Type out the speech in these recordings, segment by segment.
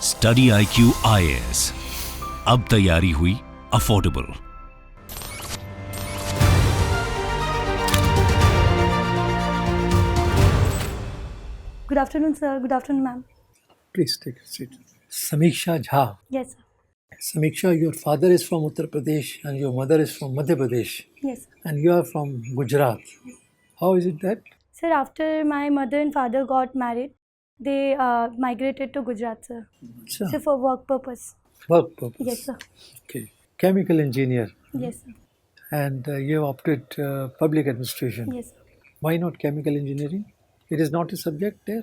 StudyIQ IAS, अब तैयारी हुई affordable. Good afternoon, sir. Good afternoon, ma'am. Please take a seat. Samixa Jha. Yes, sir. Samixa, your father is from Uttar Pradesh and your mother is from Madhya Pradesh. Yes, sir. And you are from Gujarat. How is it that? Sir, after my mother and father got married, they migrated to Gujarat, sir. Sure. So for work purpose. Work purpose. Yes, sir. Okay. Chemical engineer. Yes, sir. And you have opted public administration. Yes, sir. Why not chemical engineering? It is not a subject there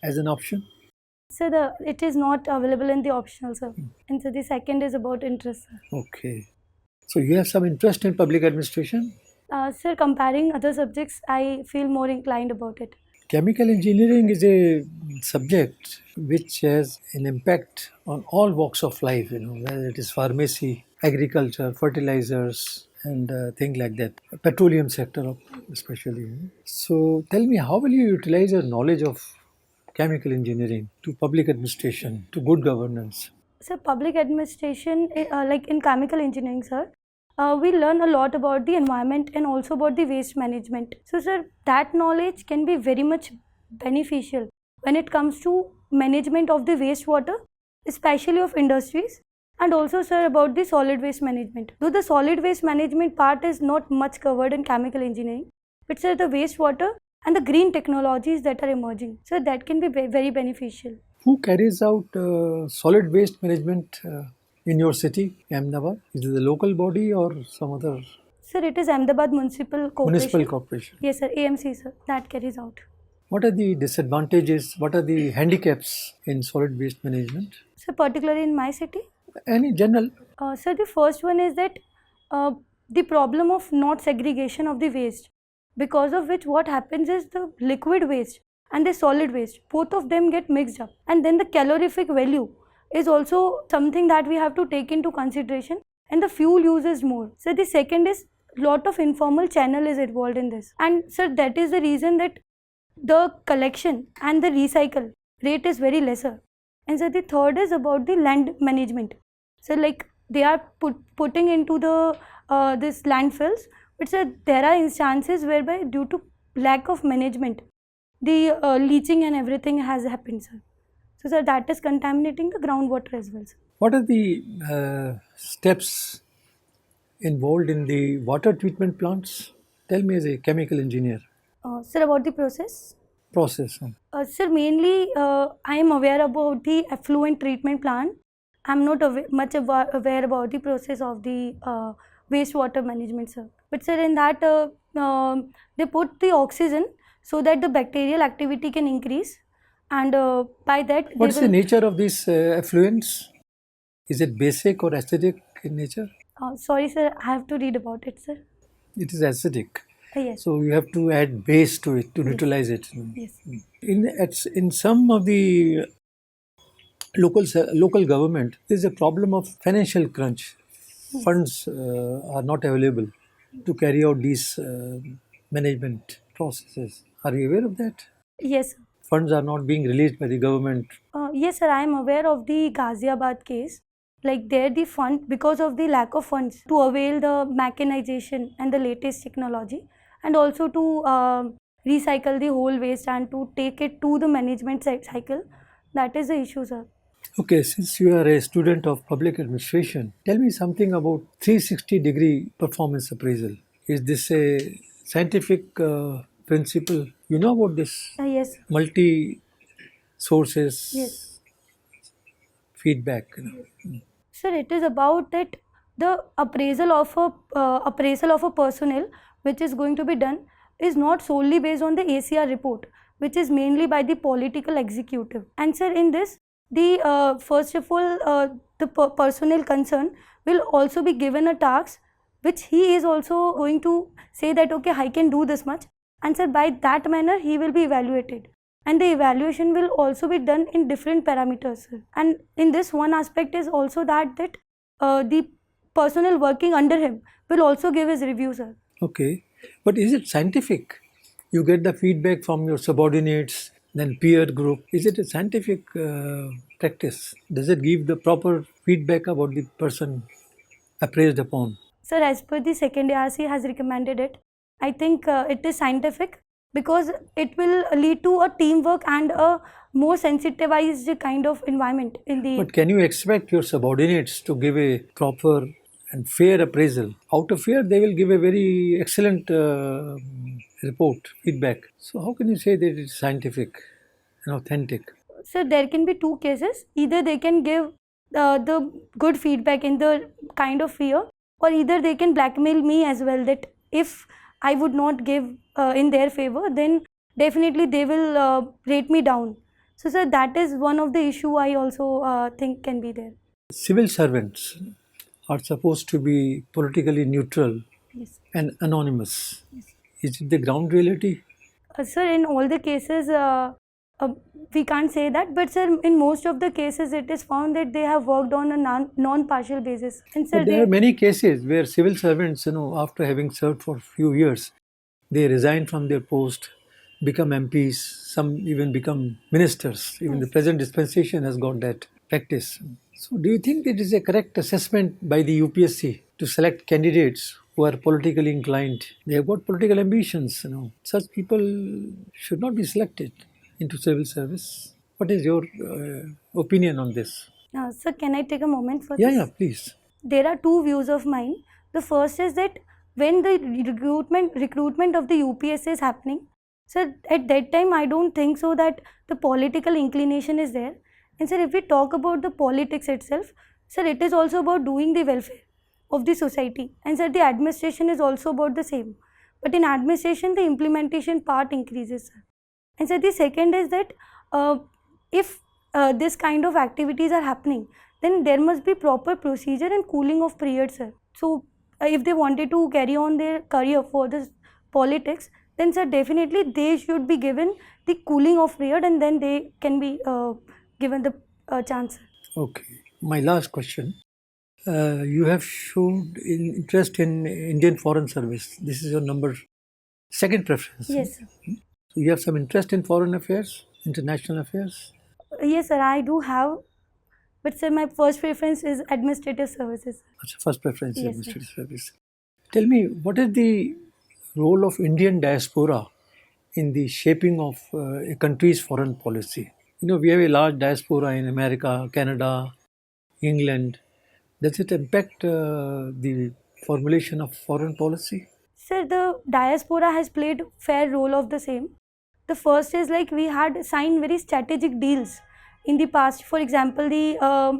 as an option? So it is not available in the optional, sir. And so the second is about interest, sir. Okay. So you have some interest in public administration? Sir, comparing other subjects, I feel more inclined about it. Chemical engineering is a subject which has an impact on all walks of life, whether it is pharmacy, agriculture, fertilizers, and things like that. Petroleum sector especially. So tell me, how will you utilize your knowledge of chemical engineering to public administration, to good governance? So public administration, like in chemical engineering, sir, we learn a lot about the environment and also about the waste management. So, sir, that knowledge can be very much beneficial when it comes to management of the wastewater, especially of industries, and also, sir, about the solid waste management. Though the solid waste management part is not much covered in chemical engineering, but, sir, the wastewater and the green technologies that are emerging, so that can be very beneficial. Who carries out solid waste management in your city, Ahmedabad? Is it the local body or some other? Sir, it is Ahmedabad Municipal Corporation. Municipal Corporation. Yes, sir, AMC, sir, that carries out. What are the disadvantages? What are the handicaps in solid waste management? So, particularly in my city? Any general? Sir, the first one is that the problem of not segregation of the waste, because of which what happens is the liquid waste and the solid waste, both of them get mixed up, and then the calorific value is also something that we have to take into consideration, and the fuel use is more. So the second is lot of informal channel is involved in this, and sir, that is the reason that the collection and the recycle rate is very lesser. And so the third is about the land management. So like they are putting into the this landfills, but sir, there are instances whereby due to lack of management, the leaching and everything has happened, sir. So, sir, that is contaminating the groundwater as well, sir. What are the steps involved in the water treatment plants? Tell me as a chemical engineer. Sir, about the process? Process. Sir, mainly I am aware about the effluent treatment plant. I am not much aware about the process of the wastewater management, sir. But sir, in that they put the oxygen so that the bacterial activity can increase, and by that what is the nature of these effluents? Is it basic or acidic in nature? Sorry, sir, I have to read about it, sir. It is acidic. Yes. So you have to add base to it to neutralize it. Yes. In some of the local government, there is a problem of financial crunch. Yes. Funds are not available to carry out these management processes. Are you aware of that? Yes. Funds are not being released by the government. Yes, sir, I am aware of the Ghaziabad case. Like there the fund, because of the lack of funds to avail the mechanization and the latest technology, and also to recycle the whole waste and to take it to the management cycle, that is the issue, sir. Okay, since you are a student of public administration, tell me something about 360-degree performance appraisal. Is this a scientific principle? You know about this? Yes. Multi-sources yes. feedback. Sir, it is about that the appraisal of a personnel which is going to be done is not solely based on the ACR report, which is mainly by the political executive. And sir, in this, the first of all, the personnel concerned will also be given a task which he is also going to say that okay, I can do this much, and sir, by that manner he will be evaluated, and the evaluation will also be done in different parameters, sir. And in this one aspect is also that the personnel working under him will also give his review, sir. Okay, but is it scientific? You get the feedback from your subordinates, then peer group. Is it a scientific practice? Does it give the proper feedback about the person appraised upon? Sir, as per the second ARC has recommended it, I think it is scientific because it will lead to a teamwork and a more sensitized kind of environment in the. But can you expect your subordinates to give a proper and fair appraisal? Out of fear, they will give a very excellent report, feedback. So, how can you say that it's scientific and authentic? So there can be two cases. Either they can give the good feedback in the kind of fear, or either they can blackmail me as well, that if I would not give in their favor, then definitely they will rate me down. So sir, that is one of the issue I also think can be there. Civil servants are supposed to be politically neutral Yes. and anonymous. Is it the ground reality? Sir, in all the cases, we can't say that, but sir, in most of the cases, it is found that they have worked on a non-partial basis. And sir, But there are many cases where civil servants, after having served for a few years, they resign from their post, become MPs, some even become ministers. Even the present dispensation has got that practice. So, do you think it is a correct assessment by the UPSC to select candidates who are politically inclined? They have got political ambitions. Such people should not be selected into civil service. What is your opinion on this? sir, can I take a moment for Yeah, this? yeah, please. There are two views of mine. The first is that when the recruitment of the UPSC is happening, so at that time I don't think so that the political inclination is there. And sir, if we talk about the politics itself, sir, it is also about doing the welfare of the society. And sir, the administration is also about the same. But in administration, the implementation part increases, sir. And so the second is that if this kind of activities are happening, then there must be proper procedure and cooling off period, sir. So if they wanted to carry on their career for this politics, then sir, definitely they should be given the cooling off period, and then they can be given the chance. Okay. My last question. You have showed interest in Indian Foreign Service. This is your second preference. Yes, sir. So you have some interest in foreign affairs, international affairs? Yes, sir, I do have. But sir, my first preference is administrative services. That's the first preference, Yes, administrative service. Tell me, what is the role of Indian diaspora in the shaping of a country's foreign policy? We have a large diaspora in America, Canada, England. Does it impact the formulation of foreign policy? Sir, the diaspora has played fair role of the same. The first is like we had signed very strategic deals in the past. For example, the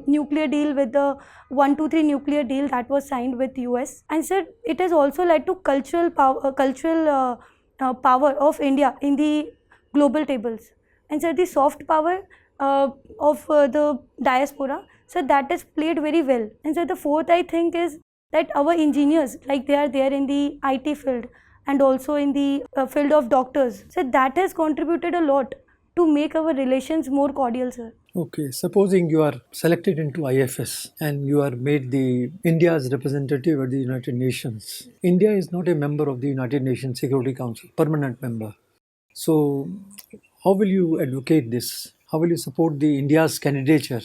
nuclear deal with the 123 nuclear deal that was signed with US. And sir, it has also led to cultural power of India in the global tables. And sir, the soft power of the diaspora, so that is played very well. And so the fourth I think is that our engineers, like they are there in the IT field and also in the field of doctors, so that has contributed a lot to make our relations more cordial, sir. Okay, supposing you are selected into IFS and you are made the India's representative at the United Nations. India is not a member of the United Nations Security Council, permanent member. So, how will you advocate this? How will you support the India's candidature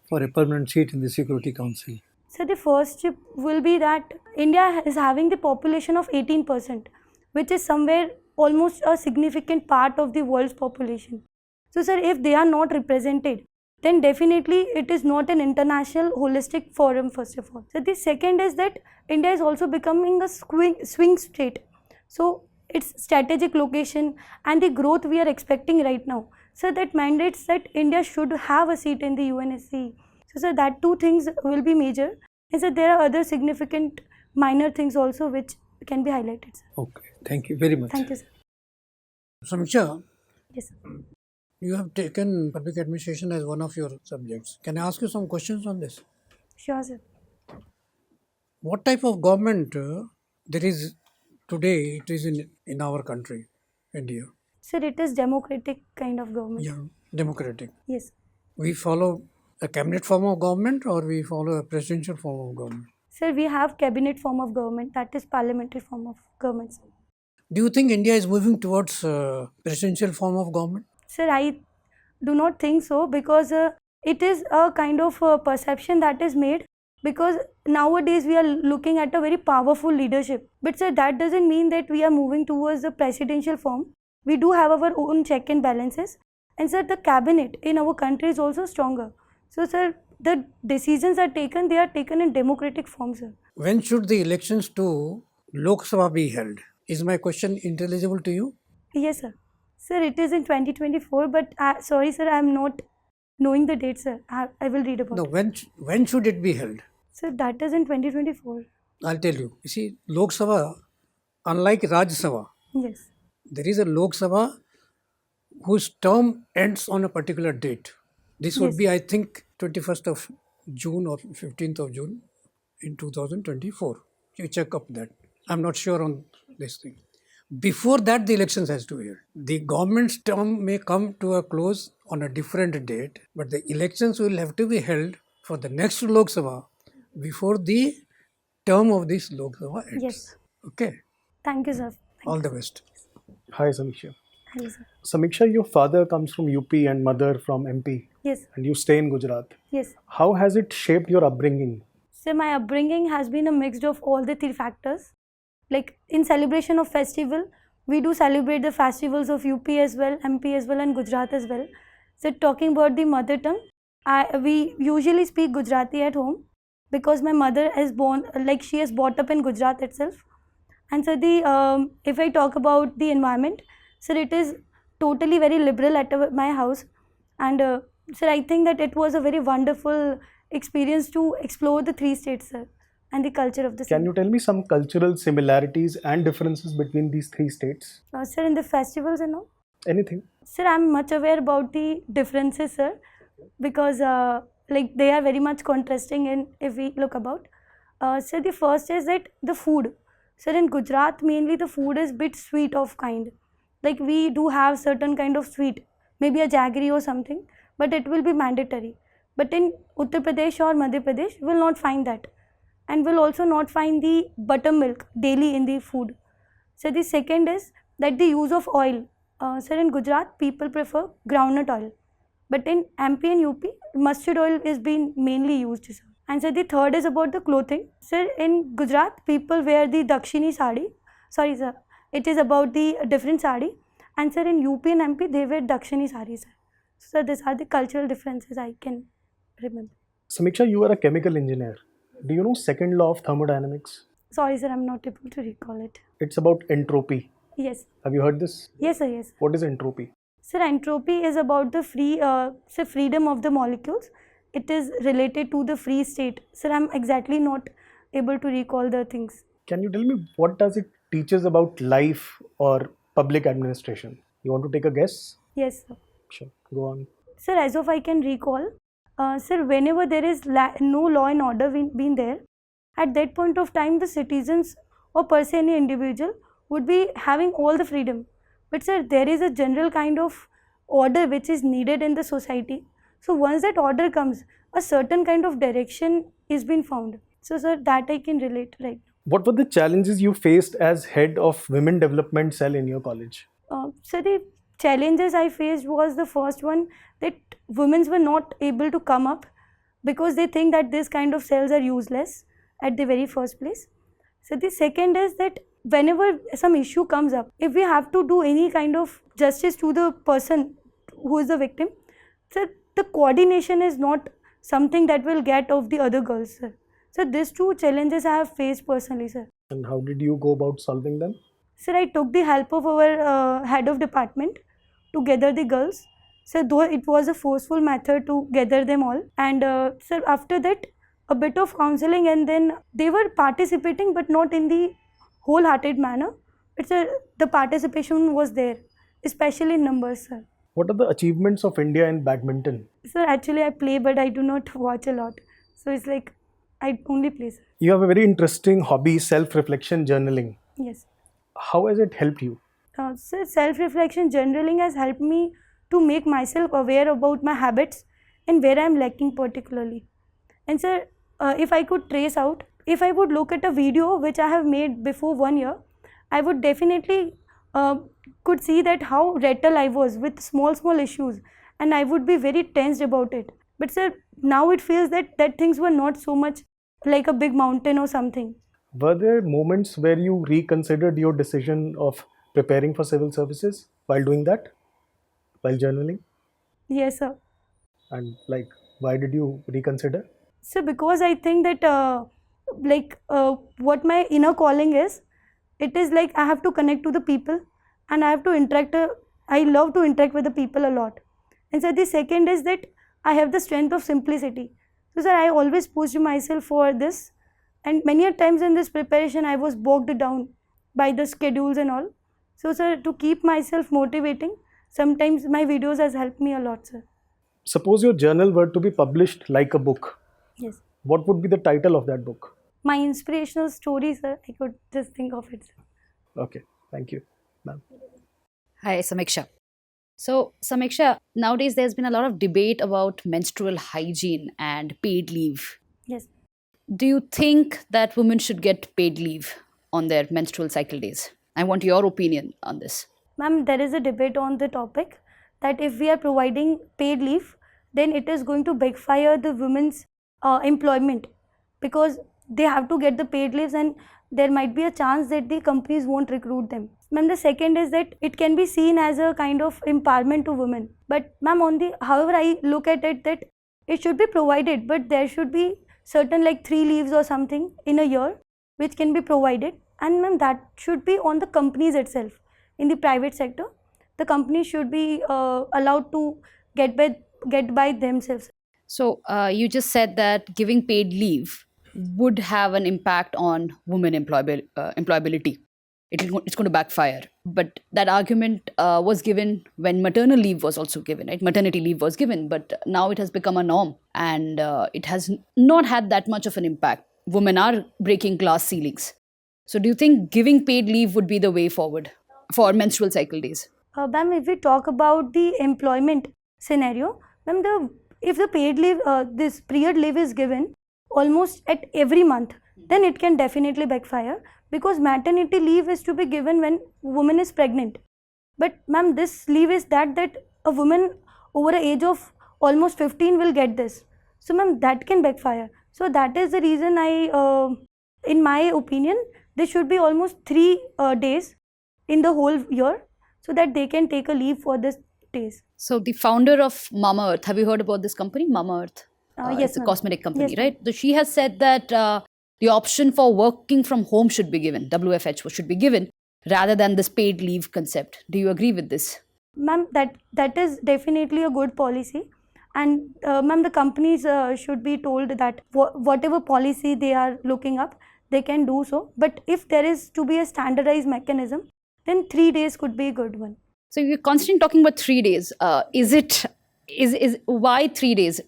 for a permanent seat in the Security Council? So the first step will be that India is having the population of 18%, which is somewhere almost a significant part of the world's population. So sir, if they are not represented, then definitely it is not an international holistic forum, first of all. So the second is that India is also becoming a swing state. So its strategic location and the growth we are expecting right now, so that mandates that India should have a seat in the UNSC. So that two things will be major. And so there are other significant minor things also which can be highlighted, sir. Okay, thank you very much. Thank you, sir. Samixa, Yes, sir. you have taken public administration as one of your subjects. Can I ask you some questions on this? Sure, sir. What type of government there is today? It is in our country, India. Sir, it is democratic kind of government. Yeah, democratic. Yes. We follow a cabinet form of government or we follow a presidential form of government? Sir, we have cabinet form of government, that is parliamentary form of government, sir. Do you think India is moving towards presidential form of government? Sir, I do not think so, because it is a kind of perception that is made, because nowadays we are looking at a very powerful leadership. But sir, that doesn't mean that we are moving towards the presidential form. We do have our own check and balances. And sir, the cabinet in our country is also stronger. So sir, the decisions are taken, they are taken in democratic form, sir. When should the elections to Lok Sabha be held? Is my question intelligible to you? Yes, sir. Sir, it is in 2024, but sorry, sir, I am not knowing the date, sir. I will read about No, it. when should it be held? Sir, that is in 2024. I'll tell you. You see, Lok Sabha, unlike Rajya Sabha, Yes. there is a Lok Sabha whose term ends on a particular date. This would Yes. be, I think, 21st of June or 15th of June in 2024. You check up that. I'm not sure on this thing. Before that, the elections has to be held. The government's term may come to a close on a different date, but the elections will have to be held for the next Lok Sabha before the term of this Lok Sabha ends. Yes. Okay. Thank you, sir. All the best. Hi, Samixa. Hello, sir. Samixa, your father comes from UP and mother from MP, Yes. and you stay in Gujarat. Yes. How has it shaped your upbringing? So my upbringing has been a mix of all the three factors. Like in celebration of festival, we do celebrate the festivals of UP as well, MP as well, and Gujarat as well. So talking about the mother tongue, we usually speak Gujarati at home, because my mother is born, like she is brought up in Gujarat itself. And so if I talk about the environment, so it is totally very liberal at my house. And sir, I think that it was a very wonderful experience to explore the three states, sir, and the culture of the Can same. you tell me some cultural similarities and differences between these three states? Sir, in the festivals and all? Anything? Sir, I'm much aware about the differences, sir, because like they are very much contrasting. And if we look about, sir, the first is that the food. Sir, in Gujarat, mainly the food is bit sweet of kind. Like we do have certain kind of sweet, maybe a jaggery or something, but it will be mandatory. But in Uttar Pradesh or Madhya Pradesh, you will not find that, and will also not find the buttermilk daily in the food. So the second is that the use of oil. Sir, in Gujarat, people prefer groundnut oil, but in MP and UP, mustard oil is being mainly used, sir. And so the third is about the clothing. Sir, in Gujarat, people wear the Dakshini sari. Sorry, sir. It is about the different sari. And sir, in UP and MP, they wear Dakshini sari, sir. So these are the cultural differences I can remember. Samixa, you are a chemical engineer. Do you know second law of thermodynamics? Sorry, sir, I'm not able to recall it. It's about entropy. Yes. Have you heard this? Yes, sir, yes. What is entropy? Sir, entropy is about the freedom of the molecules. It is related to the free state. Sir, I'm exactly not able to recall the things. Can you tell me what does it teaches about life or public administration? You want to take a guess? Yes, sir. Sure. Go on. Sir, as of I can recall, sir, whenever there is no law and order being there, at that point of time, the citizens or per se any individual would be having all the freedom. But sir, there is a general kind of order which is needed in the society. So once that order comes, a certain kind of direction is being found. So sir, that I can relate right now. What were the challenges you faced as head of women development cell in your college? So the challenges I faced was the first one, that women were not able to come up because they think that this kind of cells are useless at the very first place. So the second is that whenever some issue comes up, if we have to do any kind of justice to the person who is the victim, so the coordination is not something that will get of the other girls, sir. So these two challenges I have faced personally, sir. And how did you go about solving them? Sir, I took the help of our head of department to gather the girls. So though it was a forceful method to gather them all, and sir, after that a bit of counseling, and then they were participating but not in the wholehearted manner. The participation was there, especially in numbers, sir. What are the achievements of India in badminton? Sir, actually I play but I do not watch a lot. So it's like I only play, sir. You have a very interesting hobby, self-reflection journaling. Yes. How has it helped you? Sir, self-reflection journaling has helped me to make myself aware about my habits and where I am lacking particularly. And sir, if I could trace out, if I would look at a video which I have made before 1 year, I would definitely could see that how rattle I was with small issues, and I would be very tensed about it. But sir, now it feels that things were not so much like a big mountain or something. Were there moments where you reconsidered your decision of preparing for civil services while doing that, while journaling? Yes, sir. And like, why did you reconsider? So because I think that what my inner calling is, it is like I have to connect to the people and I have to interact. I love to interact with the people a lot. And so the second is that I have the strength of simplicity. So sir, I always pushed myself for this, and many a times in this preparation I was bogged down by the schedules and all. So sir, to keep myself motivating, sometimes my videos has helped me a lot, sir. Suppose your journal were to be published like a book. Yes. What would be the title of that book? My inspirational stories, sir. I could just think of it, sir. Okay, thank you, ma'am. Hi, Samixa. So, Samixa, nowadays there's been a lot of debate about menstrual hygiene and paid leave. Yes. Do you think that women should get paid leave on their menstrual cycle days? I want your opinion on this. Ma'am, there is a debate on the topic that if we are providing paid leave, then it is going to backfire the women's employment, because they have to get the paid leaves and there might be a chance that the companies won't recruit them. Ma'am, the second is that it can be seen as a kind of empowerment to women. But ma'am, however I look at it, that it should be provided, but there should be certain like 3 leaves or something in a year which can be provided, and ma'am, that should be on the companies itself. In the private sector, the company should be allowed to get by themselves. So, you just said that giving paid leave would have an impact on women employability. It's going to backfire. But that argument was given when maternal leave was also given, right? Maternity leave was given, but now it has become a norm, and it has not had that much of an impact. Women are breaking glass ceilings. So do you think giving paid leave would be the way forward for menstrual cycle days? Ma'am, if we talk about the employment scenario, ma'am, if the paid leave, this period leave is given almost at every month, then it can definitely backfire, because maternity leave is to be given when woman is pregnant. But ma'am, this leave is that a woman over the age of almost 15 will get this. So ma'am, that can backfire. So that is the reason in my opinion, there should be almost 3 days in the whole year, so that they can take a leave for this days. So the founder of Mama Earth, have you heard about this company, Mama Earth? Yes, it's a ma'am. cosmetic company, Yes, right? So she has said that the option for working from home should be given, WFH should be given, rather than this paid leave concept. Do you agree with this? Ma'am, that is definitely a good policy, and ma'am, the companies should be told that whatever policy they are looking up, they can do so. But if there is to be a standardized mechanism, then 3 days could be a good one. So you're constantly talking about 3 days. Is why 3 days?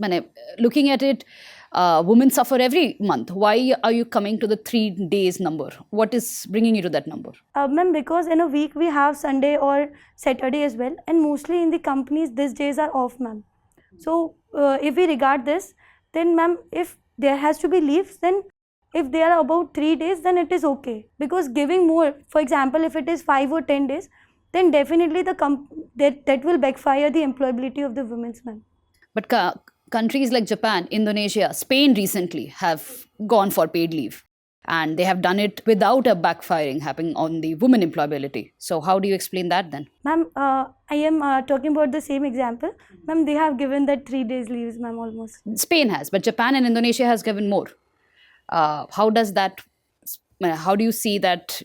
Looking at it, women suffer every month. Why are you coming to the 3 days number? What is bringing you to that number? Ma'am, because in a week we have Sunday or Saturday as well, and mostly in the companies these days are off, ma'am. So if we regard this, then ma'am, if there has to be leaves, then if they are about 3 days, then it is okay. Because giving more, for example, if it is 5 or 10 days, then definitely that will backfire the employability of the women's, ma'am. But countries like Japan, Indonesia, Spain recently have gone for paid leave, and they have done it without a backfiring happening on the women employability. So how do you explain that then? Ma'am, I am talking about the same example. Ma'am, they have given that 3 days leaves, ma'am, almost. Spain has, but Japan and Indonesia has given more. How does that? How do you see that?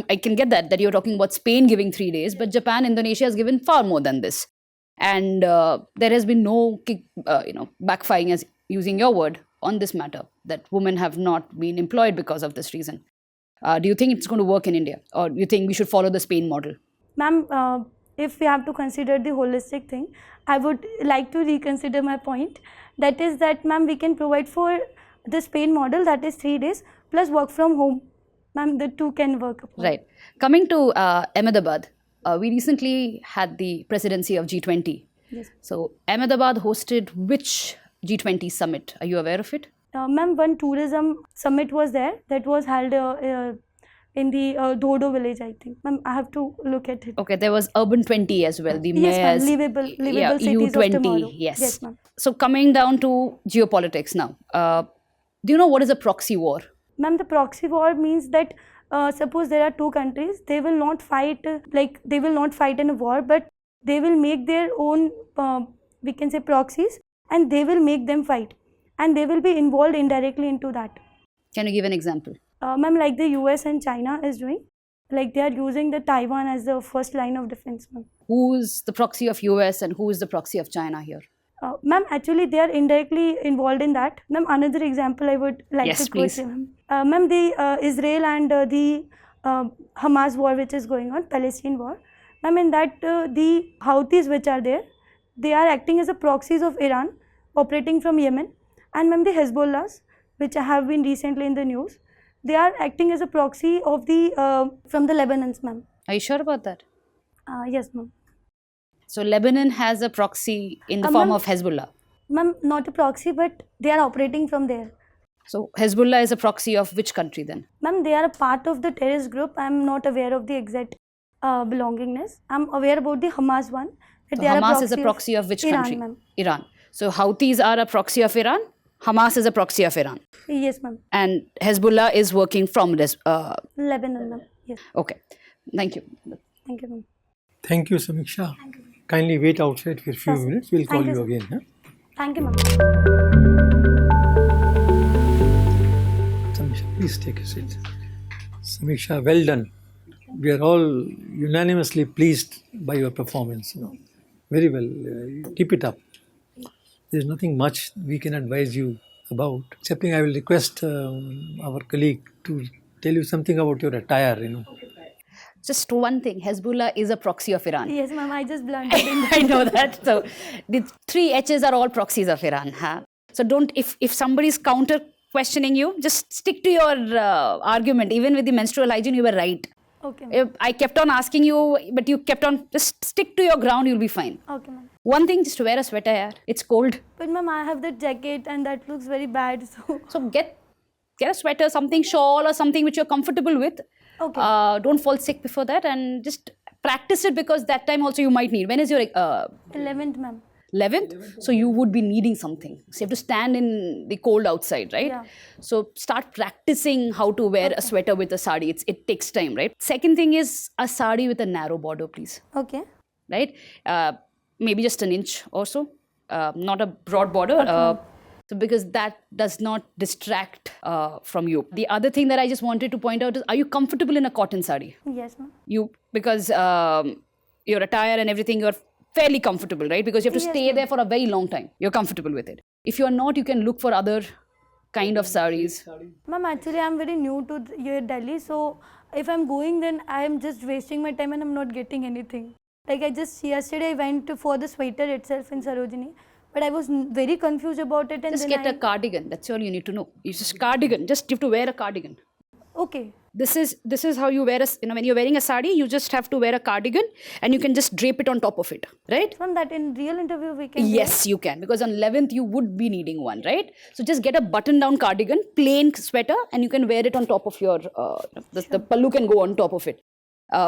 I can get that you're talking about Spain giving 3 days, but Japan, Indonesia has given far more than this, and there has been no backfiring, as using your word, on this matter, that women have not been employed because of this reason. Do you think it's going to work in India, or do you think we should follow the Spain model? Ma'am, if we have to consider the holistic thing, I would like to reconsider my point. That is that, ma'am, we can provide for the Spain model, that is 3 days, plus work from home. Ma'am, the two can work. Right. Coming to Ahmedabad, we recently had the presidency of G20. Yes. So Ahmedabad hosted which G20 summit? Are you aware of it? Ma'am, one tourism summit was there that was held in the Dodo village, I think. Ma'am, I have to look at it. Okay, there was Urban 20 as well. The Yes, ma'am. mayor's Livable cities of U20. tomorrow. Yes. Yes, ma'am. So coming down to geopolitics now. Do you know what is a proxy war? Ma'am, the proxy war means that suppose there are two countries, they will not fight they will not fight in a war, but they will make their own we can say proxies, and they will make them fight, and they will be involved indirectly into that. Can you give an example? Ma'am, like the US and China is doing, like they are using the Taiwan as the first line of defense, ma'am. Who is the proxy of US and who is the proxy of China here? Ma'am, actually they are indirectly involved in that. Ma'am, another example I would like Yes, to quote, please. ma'am. Ma'am, the Israel and the Hamas war which is going on, Palestine war. Ma'am, in that the Houthis which are there, they are acting as a proxies of Iran, operating from Yemen. And ma'am, the Hezbollahs, which have been recently in the news, they are acting as a proxy of the from the Lebanons, ma'am. Are you sure about that? Yes, ma'am. So Lebanon has a proxy in the Ma'am, form of Hezbollah. Ma'am, not a proxy, but they are operating from there. So Hezbollah is a proxy of which country then? Ma'am, they are a part of the terrorist group. I am not aware of the exact belongingness. I am aware about the Hamas one. That So they are Hamas is a proxy of which Iran, country? ma'am. Iran. So Houthis are a proxy of Iran. Hamas is a proxy of Iran. Yes, ma'am. And Hezbollah is working from this. Lebanon, ma'am. Yes. Okay. Thank you. Thank you, ma'am. Thank you, Samixa. Kindly wait outside for a few Yes, minutes. We'll call thank you, you sir. again. Huh? Thank you, ma'am. Samixa, please take a seat. Samixa, well done. We are all unanimously pleased by your performance. Very well. Keep it up. There's nothing much we can advise you about, excepting I will request our colleague to tell you something about your attire. Just one thing. Hezbollah is a proxy of Iran. Yes, ma'am. I just blundered in I know that. So the three H's are all proxies of Iran. Huh? So don't, if somebody's counter questioning you, just stick to your argument. Even with the menstrual hygiene, you were right. Okay, ma'am. If I kept on asking you, but you kept on, just stick to your ground, you'll be fine. Okay, ma'am. One thing, just wear a sweater, yaar. It's cold. But ma'am, I have the jacket and that looks very bad. So get a sweater, something shawl or something which you're comfortable with. Okay. Don't fall sick before that, and just practice it, because that time also you might need. When is your 11th, ma'am. 11th? So you would be needing something. So you have to stand in the cold outside, right? Yeah. So start practicing how to wear a sweater with a sari. It takes time, right? Second thing is a sari with a narrow border, please. Okay. Right? Maybe just an inch or so. Not a broad border. So because that does not distract from you. The other thing that I just wanted to point out is, are you comfortable in a cotton sari? Yes, ma'am. Because your attire and everything, you're fairly comfortable, right? Because you have to stay there for a very long time. You're comfortable with it. If you're not, you can look for other kind of saris. Ma'am, actually, I'm very new to here Delhi. So if I'm going, then I'm just wasting my time and I'm not getting anything. Like yesterday I went for the sweater itself in Sarojini. But I was very confused about it. And Just then get a cardigan. That's all you need to know. It's just cardigan. Just you have to wear a cardigan. Okay. This is how you wear when you're wearing a sari, you just have to wear a cardigan and you can just drape it on top of it, right? From that in real interview we can Yes, you can, because on 11th you would be needing one, right? So just get a button down cardigan, plain sweater, and you can wear it on top of your, the pallu can go on top of it.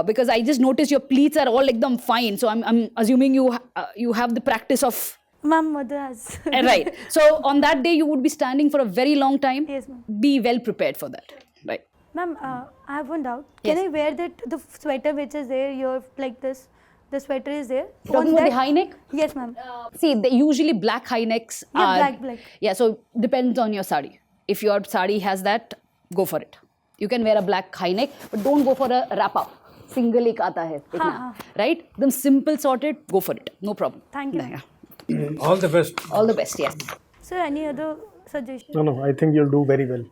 Because I just noticed your pleats are all like them fine. So I'm assuming you have the practice of... Ma'am, mother has. Right. So on that day, you would be standing for a very long time. Yes, ma'am. Be well prepared for that. Right. Ma'am, I have one doubt. Yes. Can I wear the sweater which is there? You're like this. The sweater is there. Talking about the high neck? Yes, ma'am. See, usually black high necks are... black. Yeah, so depends on your sari. If your sari has that, go for it. You can wear a black high neck, but don't go for a wrap-up. Single ek aata hai. Itna, right? Them simple sorted, go for it. No problem. Thank you. Yeah. All the best. All the best, yes. Sir, any other suggestion? No, I think you'll do very well.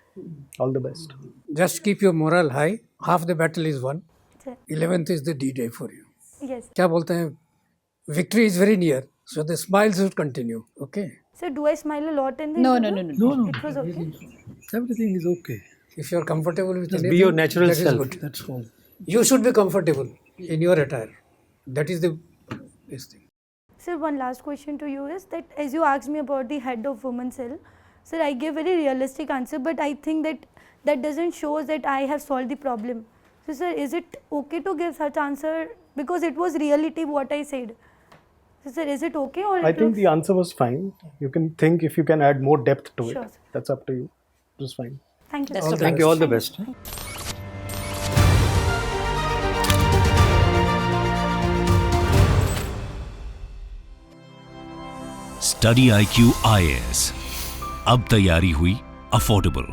All the best. Just keep your morale high. Half the battle is won. Sir. 11th is the D-Day for you. Yes. क्या बोलते हैं? Victory is very near. So the smiles will continue. Okay. Sir, do I smile a lot in the No. interview? No. It was okay. Everything is okay. If you are comfortable with Just anything, be your natural that is self. good. That's all. You should be comfortable in your attire. That is the best thing. Sir, one last question to you is that as you asked me about the head of women's cell, sir, I gave very realistic answer, but I think that doesn't show that I have solved the problem. So sir, is it okay to give such answer because it was reality what I said? So sir, is it okay or I think the answer was fine. You can think if you can add more depth to Sure, it. sir. That's up to you. It was fine. Thank you. Best sir. of Thank you. All the best. StudyIQ IAS. अब तैयारी हुई affordable.